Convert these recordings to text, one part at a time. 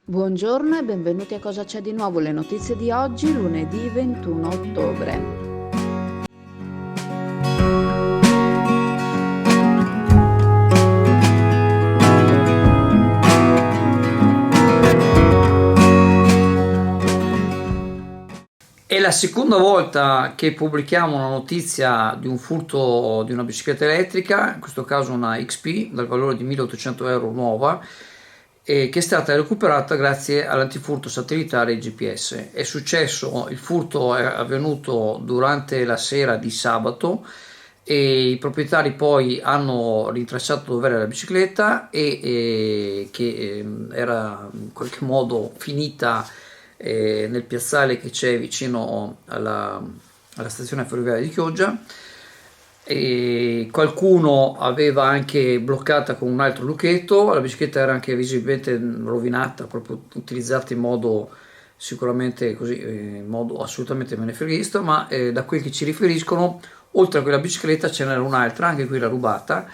Buongiorno e benvenuti a Cosa c'è di nuovo, le notizie di oggi, lunedì 21 ottobre. È la seconda volta che pubblichiamo una notizia di un furto di una bicicletta elettrica, in questo caso una XP, dal valore di 1800 euro nuova, che è stata recuperata grazie all'antifurto satellitare GPS. È successo, il furto è avvenuto durante la sera di sabato e i proprietari poi hanno rintracciato dove era la bicicletta e che era in qualche modo finita nel piazzale che c'è vicino alla stazione ferroviaria di Chioggia, e qualcuno aveva anche bloccata con un altro lucchetto. La bicicletta era anche visibilmente rovinata, proprio utilizzata in modo sicuramente così, in modo assolutamente menefreghista, ma da quel che ci riferiscono, oltre a quella bicicletta ce n'era un'altra, anche quella rubata,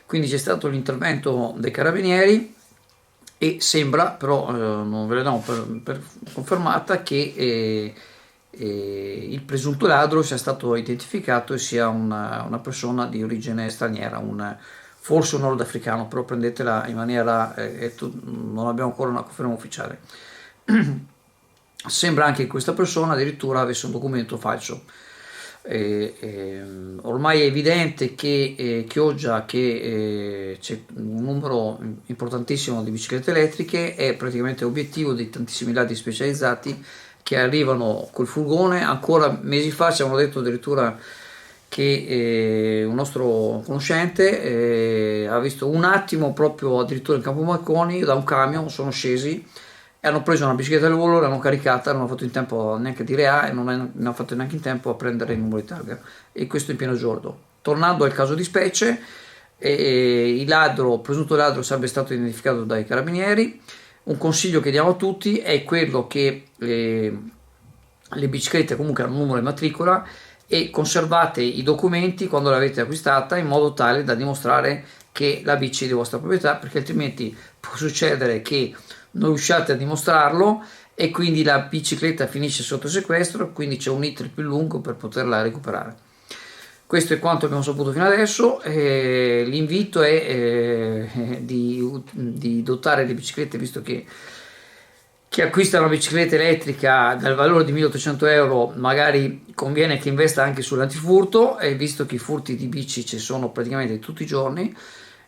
quindi c'è stato l'intervento dei carabinieri e sembra, però non ve la diamo per confermata, che il presunto ladro sia stato identificato e sia una persona di origine straniera, forse un nordafricano, però prendetela in maniera, non abbiamo ancora una conferma ufficiale. Sembra anche che questa persona addirittura avesse un documento falso. Ormai è evidente che Chioggia, che c'è un numero importantissimo di biciclette elettriche, è praticamente obiettivo di tantissimi ladri specializzati che arrivano col furgone. Ancora mesi fa ci avevano detto addirittura che un nostro conoscente ha visto un attimo, proprio addirittura in Campo Marconi, da un camion sono scesi e hanno preso una bicicletta al volo, l'hanno caricata, non hanno fatto in tempo neanche a dire A e non hanno fatto neanche in tempo a prendere il numero di targa, e questo in pieno giorno. Tornando al caso di specie, il presunto ladro sarebbe stato identificato dai carabinieri. Un consiglio che diamo a tutti è quello che le biciclette comunque hanno un numero di matricola e conservate i documenti quando l'avete acquistata, in modo tale da dimostrare che la bici è di vostra proprietà, perché altrimenti può succedere che non riusciate a dimostrarlo e quindi la bicicletta finisce sotto sequestro, quindi c'è un iter più lungo per poterla recuperare. Questo è quanto abbiamo saputo fino adesso. L'invito è di dotare le biciclette, visto che chi acquista una bicicletta elettrica dal valore di 1800 euro magari conviene che investa anche sull'antifurto, e visto che i furti di bici ci sono praticamente tutti i giorni.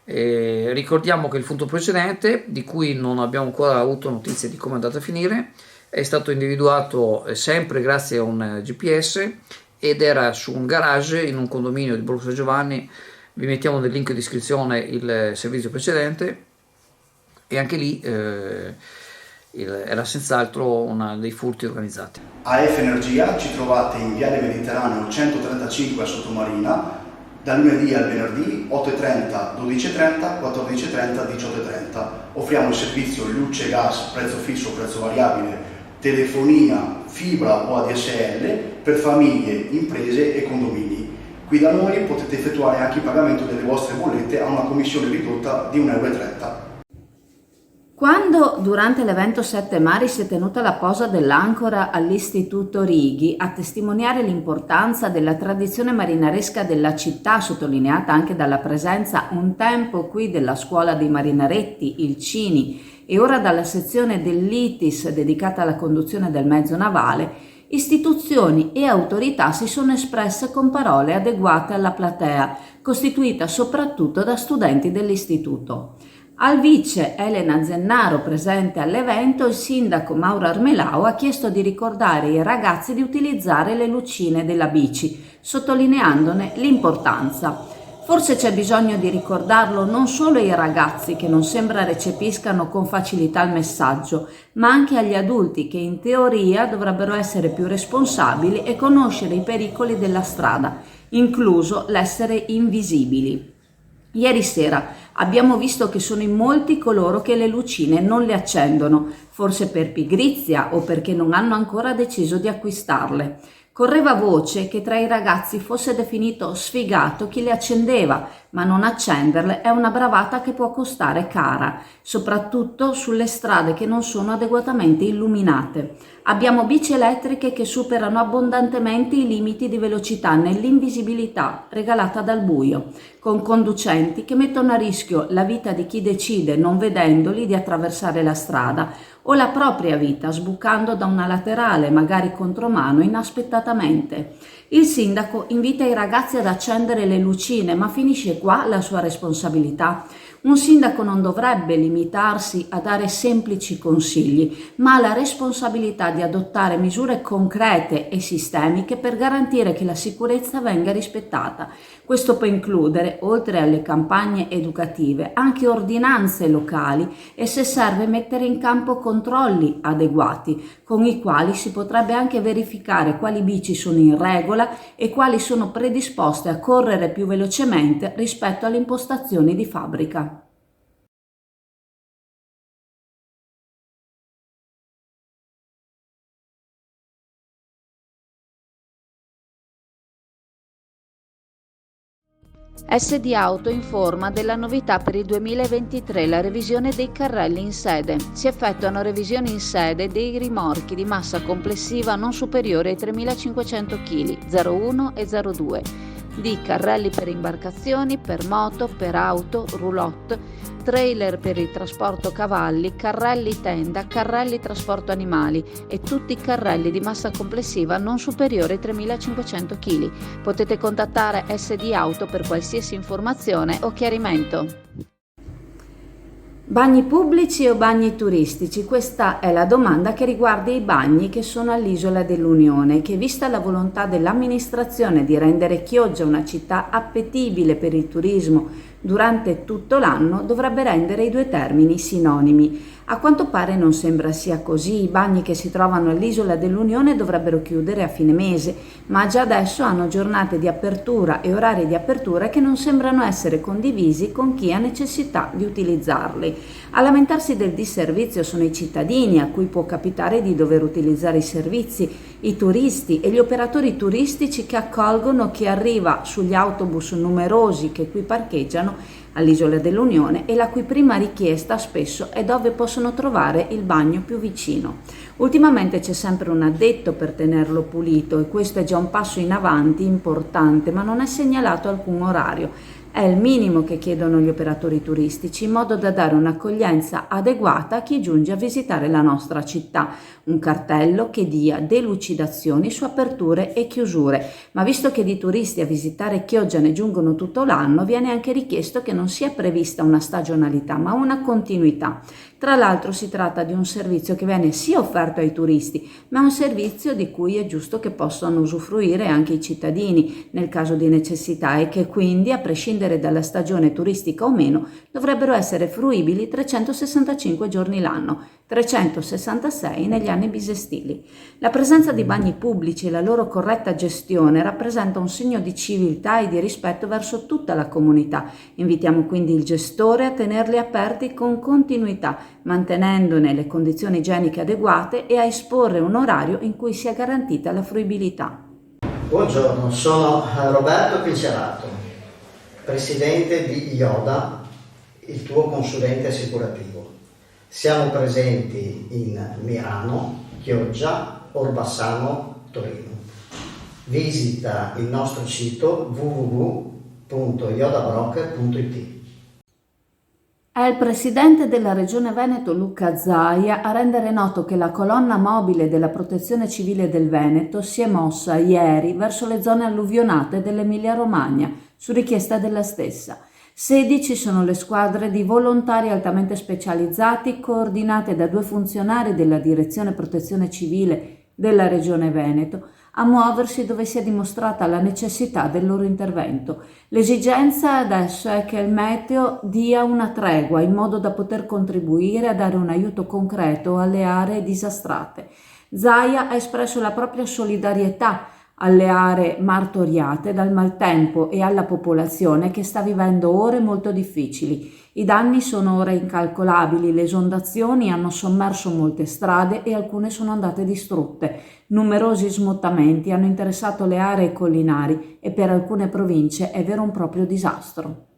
Ricordiamo che il furto precedente, di cui non abbiamo ancora avuto notizie di come è andata a finire, è stato individuato sempre grazie a un GPS ed era su un garage in un condominio di Borgo San Giovanni. Vi mettiamo nel link di descrizione il servizio precedente, e anche lì era senz'altro uno dei furti organizzati. AF Energia ci trovate in Viale Mediterraneo 135 a Sottomarina, dal lunedì al venerdì 8.30, 12.30, 14.30, 18.30. Offriamo il servizio luce, gas, prezzo fisso, prezzo variabile, telefonia, fibra o ADSL per famiglie, imprese e condomini. Qui da noi potete effettuare anche il pagamento delle vostre bollette a una commissione ridotta di 1,30 euro. Quando durante l'evento Sette Mari si è tenuta la posa dell'ancora all'Istituto Righi a testimoniare l'importanza della tradizione marinaresca della città, sottolineata anche dalla presenza un tempo qui della scuola dei marinaretti, il CINI, e ora dalla sezione dell'ITIS dedicata alla conduzione del mezzo navale, istituzioni e autorità si sono espresse con parole adeguate alla platea, costituita soprattutto da studenti dell'istituto. Al vice Elena Zennaro, presente all'evento, il sindaco Mauro Armelao ha chiesto di ricordare ai ragazzi di utilizzare le lucine della bici, sottolineandone l'importanza. Forse c'è bisogno di ricordarlo non solo ai ragazzi, che non sembra recepiscano con facilità il messaggio, ma anche agli adulti, che in teoria dovrebbero essere più responsabili e conoscere i pericoli della strada, incluso l'essere invisibili. Ieri sera abbiamo visto che sono in molti coloro che le lucine non le accendono, forse per pigrizia o perché non hanno ancora deciso di acquistarle. Correva voce che tra i ragazzi fosse definito sfigato chi le accendeva, ma non accenderle è una bravata che può costare cara, soprattutto sulle strade che non sono adeguatamente illuminate. Abbiamo bici elettriche che superano abbondantemente i limiti di velocità nell'invisibilità regalata dal buio, con conducenti che mettono a rischio la vita di chi decide, non vedendoli, di attraversare la strada, o la propria vita sbucando da una laterale, magari contromano, inaspettatamente. Il sindaco invita i ragazzi ad accendere le lucine, ma finisce qua la sua responsabilità? Un sindaco non dovrebbe limitarsi a dare semplici consigli, ma ha la responsabilità di adottare misure concrete e sistemiche per garantire che la sicurezza venga rispettata. Questo può includere, oltre alle campagne educative, anche ordinanze locali e, se serve, mettere in campo controlli adeguati, con i quali si potrebbe anche verificare quali bici sono in regola e quali sono predisposte a correre più velocemente rispetto alle impostazioni di fabbrica. SD Auto informa della novità per il 2023, la revisione dei carrelli in sede. Si effettuano revisioni in sede dei rimorchi di massa complessiva non superiore ai 3.500 kg, 01 e 02, di carrelli per imbarcazioni, per moto, per auto, roulotte, trailer per il trasporto cavalli, carrelli tenda, carrelli trasporto animali e tutti i carrelli di massa complessiva non superiore ai 3.500 kg. Potete contattare SD Auto per qualsiasi informazione o chiarimento. Bagni pubblici o bagni turistici? Questa è la domanda che riguarda i bagni che sono all'Isola dell'Unione, che, vista la volontà dell'amministrazione di rendere Chioggia una città appetibile per il turismo durante tutto l'anno, dovrebbe rendere i due termini sinonimi. A quanto pare non sembra sia così. I bagni che si trovano all'Isola dell'Unione dovrebbero chiudere a fine mese, ma già adesso hanno giornate di apertura e orari di apertura che non sembrano essere condivisi con chi ha necessità di utilizzarli. A lamentarsi del disservizio sono i cittadini, a cui può capitare di dover utilizzare i servizi, i turisti e gli operatori turistici che accolgono chi arriva sugli autobus numerosi che qui parcheggiano all'Isola dell'Unione e la cui prima richiesta spesso è dove possono trovare il bagno più vicino. Ultimamente c'è sempre un addetto per tenerlo pulito e questo è già un passo in avanti importante, ma non è segnalato alcun orario. È il minimo che chiedono gli operatori turistici, in modo da dare un'accoglienza adeguata a chi giunge a visitare la nostra città. Un cartello che dia delucidazioni su aperture e chiusure. Ma visto che di turisti a visitare Chioggia ne giungono tutto l'anno, viene anche richiesto che non sia prevista una stagionalità, ma una continuità. Tra l'altro si tratta di un servizio che viene sì offerto ai turisti, ma è un servizio di cui è giusto che possano usufruire anche i cittadini nel caso di necessità e che quindi, a prescindere dalla stagione turistica o meno, dovrebbero essere fruibili 365 giorni l'anno, 366 negli anni bisestili. La presenza di bagni pubblici e la loro corretta gestione rappresenta un segno di civiltà e di rispetto verso tutta la comunità. Invitiamo quindi il gestore a tenerli aperti con continuità, mantenendone le condizioni igieniche adeguate e a esporre un orario in cui sia garantita la fruibilità. Buongiorno, sono Roberto Pincerato, presidente di IODA, il tuo consulente assicurativo. Siamo presenti in Mirano, Chioggia, Orbassano, Torino. Visita il nostro sito www.iodabroker.it. È il presidente della Regione Veneto Luca Zaia a rendere noto che la colonna mobile della Protezione Civile del Veneto si è mossa ieri verso le zone alluvionate dell'Emilia-Romagna su richiesta della stessa. 16 sono le squadre di volontari altamente specializzati coordinate da 2 funzionari della Direzione Protezione Civile della Regione Veneto a muoversi dove sia dimostrata la necessità del loro intervento. L'esigenza adesso è che il meteo dia una tregua in modo da poter contribuire a dare un aiuto concreto alle aree disastrate. Zaia ha espresso la propria solidarietà alle aree martoriate dal maltempo e alla popolazione che sta vivendo ore molto difficili. I danni sono ora incalcolabili, le esondazioni hanno sommerso molte strade e alcune sono andate distrutte. Numerosi smottamenti hanno interessato le aree collinari e per alcune province è vero un proprio disastro.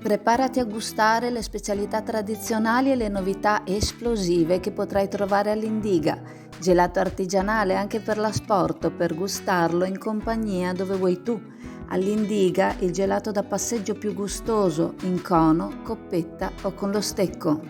Preparati a gustare le specialità tradizionali e le novità esplosive che potrai trovare all'Indiga. Gelato artigianale anche per l'asporto, per gustarlo in compagnia dove vuoi tu. All'Indiga il gelato da passeggio più gustoso, in cono, coppetta o con lo stecco.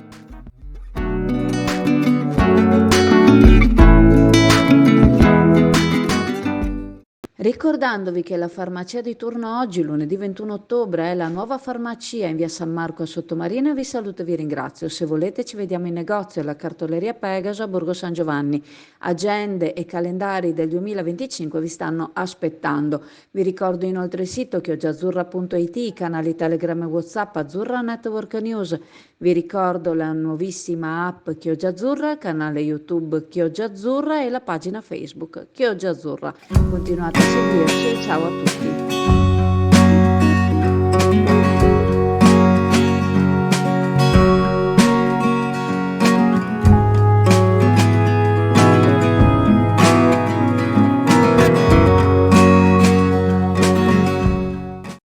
Ricordandovi che la farmacia di turno oggi, lunedì 21 ottobre, è la nuova farmacia in via San Marco a Sottomarina, vi saluto e vi ringrazio. Se volete ci vediamo in negozio alla cartoleria Pegaso a Borgo San Giovanni. Agende e calendari del 2025 vi stanno aspettando. Vi ricordo inoltre il sito chioggiaazzurra.it, i canali Telegram e WhatsApp Azzurra Network News. Vi ricordo la nuovissima app Chioggia Azzurra, il canale YouTube Chioggia Azzurra e la pagina Facebook Chioggia Azzurra. Continuate a seguirci e ciao a tutti.